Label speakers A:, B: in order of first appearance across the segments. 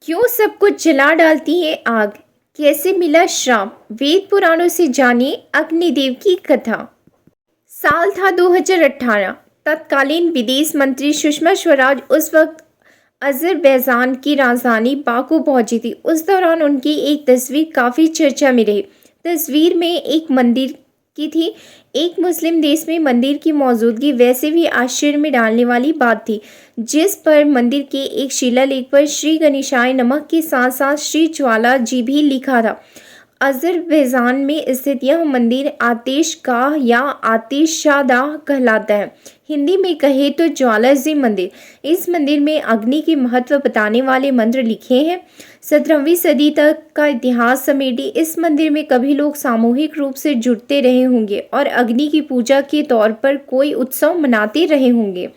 A: क्यों सब कुछ जला डालती है आग? कैसे मिला श्राप? वेद पुराणों से जानिए अग्निदेव की कथा। साल था 2018। तत्कालीन विदेश मंत्री सुषमा स्वराज उस वक्त अजरबैजान की राजधानी बाकू पहुंची थी। उस दौरान उनकी एक तस्वीर काफ़ी चर्चा में रही। तस्वीर में एक मंदिर की थी। एक मुस्लिम देश में मंदिर की मौजूदगी वैसे भी आश्चर्य में डालने वाली बात थी, जिस पर मंदिर के एक शिलालेख पर श्री गणेशाय नमः के साथ साथ श्री ज्वाला जी भी लिखा था। अज़रबैजान में स्थित यह मंदिर आतिशगाह या आतिशदाह कहलाता है। हिंदी में कहे तो ज्वाला जी मंदिर। इस मंदिर में अग्नि के महत्व बताने वाले मंत्र लिखे हैं। 17वीं सदी तक का इतिहास समेटे इस मंदिर में कभी लोग सामूहिक रूप से जुटते रहे होंगे और अग्नि की पूजा के तौर पर कोई उत्सव मनाते रहे होंगे।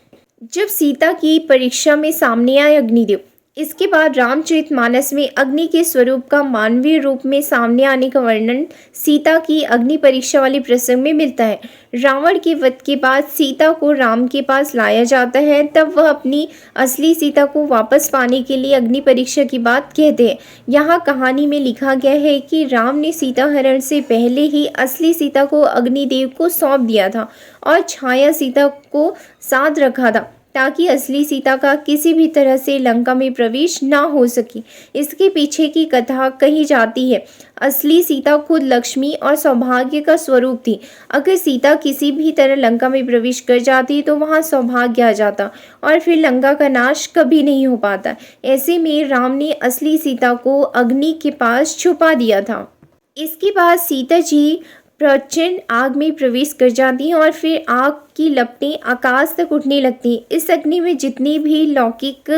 A: जब सीता की परीक्षा में सामने आए अग्निदेव, इसके बाद रामचरितमानस में अग्नि के स्वरूप का मानवीय रूप में सामने आने का वर्णन सीता की अग्नि परीक्षा वाले प्रसंग में मिलता है। रावण के वध के बाद सीता को राम के पास लाया जाता है। तब वह अपनी असली सीता को वापस पाने के लिए अग्नि परीक्षा की बात कहते हैं। यहाँ कहानी में लिखा गया है कि राम ने सीता हरण से पहले ही असली सीता को अग्निदेव को सौंप दिया था और छाया सीता को साथ रखा था ताकि असली सीता का किसी भी तरह से लंका में प्रवेश ना हो सके। इसके पीछे की कथा कही जाती है। असली सीता खुद लक्ष्मी और सौभाग्य का स्वरूप थी। अगर सीता किसी भी तरह लंका में प्रवेश कर जाती तो वहां सौभाग्य आ जाता और फिर लंका का नाश कभी नहीं हो पाता। ऐसे में राम ने असली सीता को अग्नि के पास छुपा दिया था। इसके बाद सीता जी प्रचंड आग में प्रवेश कर जाती हैं और फिर आग की लपटें आकाश तक उठने लगती हैं। इस अग्नि में जितने भी लौकिक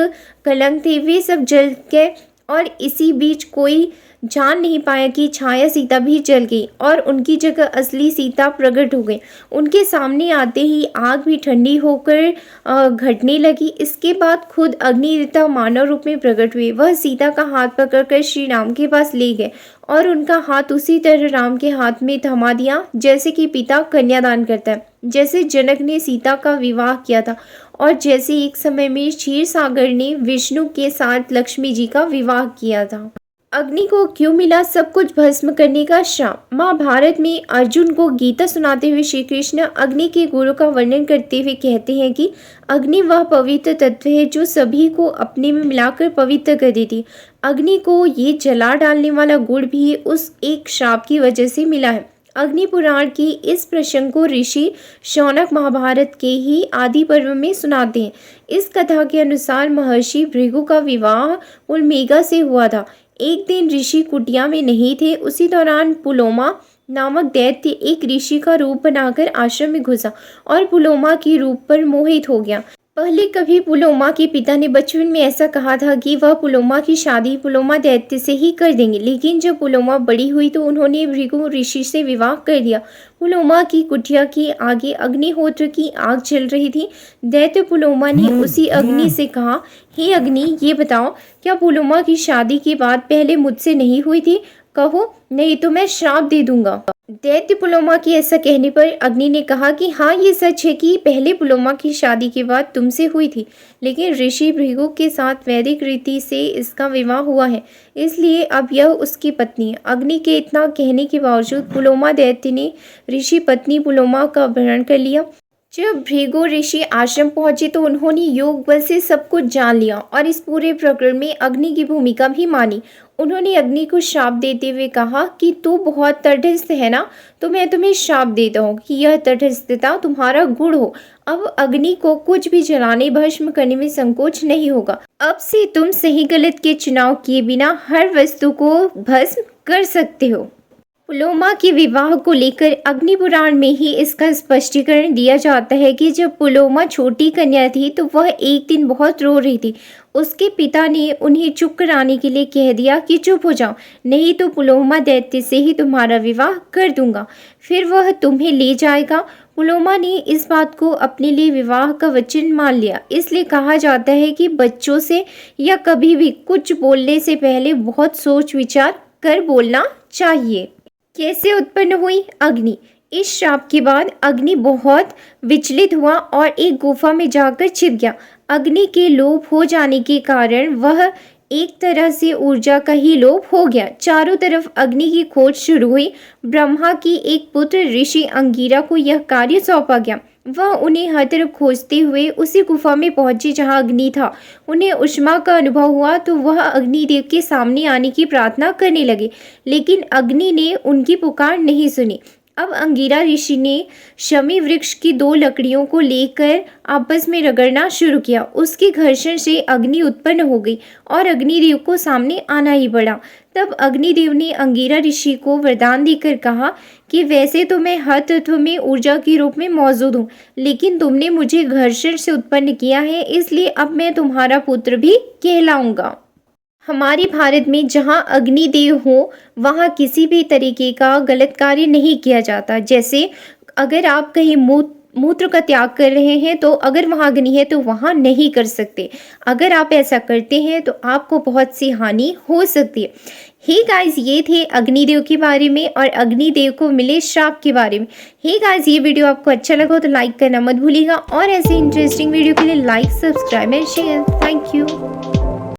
A: कलंक थे वे सब जल गए और इसी बीच कोई जान नहीं पाया कि छाया सीता भी जल गई और उनकी जगह असली सीता प्रकट हो गई। उनके सामने आते ही आग भी ठंडी होकर घटने लगी। इसके बाद खुद अग्निदेवता मानव रूप में प्रकट हुए। वह सीता का हाथ पकड़कर श्री राम के पास ले गए और उनका हाथ उसी तरह राम के हाथ में थमा दिया जैसे कि पिता कन्यादान करता है, जैसे जनक ने सीता का विवाह किया था और जैसे एक समय में क्षीर सागर ने विष्णु के साथ लक्ष्मी जी का विवाह किया था। अग्नि को क्यों मिला सब कुछ भस्म करने का श्राप? महाभारत में अर्जुन को गीता सुनाते हुए श्री कृष्ण अग्नि के गुणों का वर्णन करते हुए कहते हैं कि अग्नि वह पवित्र तत्व है जो सभी को अपने में मिलाकर पवित्र कर देती। अग्नि को ये जला डालने वाला गुण भी उस एक श्राप की वजह से मिला है। अग्नि पुराण की इस प्रसंग को ऋषि शौनक महाभारत के ही आदि पर्व में सुनाते हैं। इस कथा के अनुसार महर्षि भृगु का विवाह उल्मेगा से हुआ था। एक दिन ऋषि कुटिया में नहीं थे। उसी दौरान पुलोमा नामक दैत्य एक ऋषि का रूप बनाकर आश्रम में घुसा और पुलोमा के रूप पर मोहित हो गया। पहले कभी पुलोमा के पिता ने बचपन में ऐसा कहा था कि वह पुलोमा की शादी पुलोमा दैत्य से ही कर देंगे, लेकिन जब पुलोमा बड़ी हुई तो उन्होंने भृगु ऋषि से विवाह कर दिया। पुलोमा की कुटिया के आगे अग्निहोत्र की आग जल रही थी। दैत्य पुलोमा ने उसी अग्नि से कहा, हे अग्नि, ये बताओ क्या पुलोमा की शादी की बात पहले मुझसे नहीं हुई थी? कहो, नहीं तो मैं श्राप दे दूंगा। दैत्य पुलोमा के ऐसा कहने पर अग्नि ने कहा कि हाँ, ये सच है कि पहले पुलोमा की शादी के बाद तुमसे हुई थी, लेकिन ऋषि भृगु के साथ वैदिक रीति से इसका विवाह हुआ है, इसलिए अब यह उसकी पत्नी है। अग्नि के इतना कहने के बावजूद पुलोमा दैत्य ने ऋषि पत्नी पुलोमा का अपहरण कर लिया। जब भृगु ऋषि आश्रम पहुंचे तो उन्होंने योग बल से सब कुछ जान लिया और इस पूरे प्रकरण में अग्नि की भूमिका भी मानी। उन्होंने अग्नि को श्राप देते हुए कहा कि तू बहुत तटस्थ है ना, तो मैं तुम्हें श्राप देता हूँ कि यह तटस्थता तुम्हारा गुण हो। अब अग्नि को कुछ भी जलाने भस्म करने में संकोच नहीं होगा। अब से तुम सही गलत के चुनाव किए बिना हर वस्तु को भस्म कर सकते हो। पुलोमा के विवाह को लेकर अग्नि पुराण में ही इसका स्पष्टीकरण दिया जाता है कि जब पुलोमा छोटी कन्या थी तो वह एक दिन बहुत रो रही थी। उसके पिता ने उन्हें चुप कराने के लिए कह दिया कि चुप हो जाओ, नहीं तो पुलोमा दैत्य से ही तुम्हारा विवाह कर दूंगा, फिर वह तुम्हें ले जाएगा। पुलोमा ने इस बात को अपने लिए विवाह का वचन मान लिया। इसलिए कहा जाता है कि बच्चों से या कभी भी कुछ बोलने से पहले बहुत सोच विचार कर बोलना चाहिए। कैसे उत्पन्न हुई अग्नि? इस श्राप के बाद अग्नि बहुत विचलित हुआ और एक गुफा में जाकर छिप गया। अग्नि के लोप हो जाने के कारण वह एक तरह से ऊर्जा का ही लोप हो गया। चारों तरफ अग्नि की खोज शुरू हुई। ब्रह्मा की एक पुत्र ऋषि अंगिरा को यह कार्य सौंपा गया। वह उन्हें हर तरफ खोजते हुए उसी गुफा में पहुंचे जहां अग्नि था। उन्हें ऊष्मा का अनुभव हुआ तो वह अग्निदेव के सामने आने की प्रार्थना करने लगे, लेकिन अग्नि ने उनकी पुकार नहीं सुनी। अब अंगिरा ऋषि ने शमी वृक्ष की 2 लकड़ियों को लेकर आपस में रगड़ना शुरू किया। उसके घर्षण से अग्नि उत्पन्न हो गई और अग्निदेव को सामने आना ही पड़ा। तब अग्निदेव ने अंगिरा ऋषि को वरदान देकर कहा कि वैसे तो मैं हर तत्व में ऊर्जा के रूप में मौजूद हूँ, लेकिन तुमने मुझे घर्षण से उत्पन्न किया है, इसलिए अब मैं तुम्हारा पुत्र भी कहलाऊंगा। हमारे भारत में जहाँ अग्निदेव हो वहाँ किसी भी तरीके का गलत कार्य नहीं किया जाता। जैसे अगर आप कहीं मूत्र का त्याग कर रहे हैं तो अगर वहाँ अग्नि है तो वहाँ नहीं कर सकते। अगर आप ऐसा करते हैं तो आपको बहुत सी हानि हो सकती है। हे गाइस, ये थे अग्निदेव के बारे में और अग्निदेव को मिले श्राप के बारे में। हे गाइस, ये वीडियो आपको अच्छा लगा हो तो लाइक करना मत भूलिएगा और ऐसे इंटरेस्टिंग वीडियो के लिए like, subscribe and share. Thank you.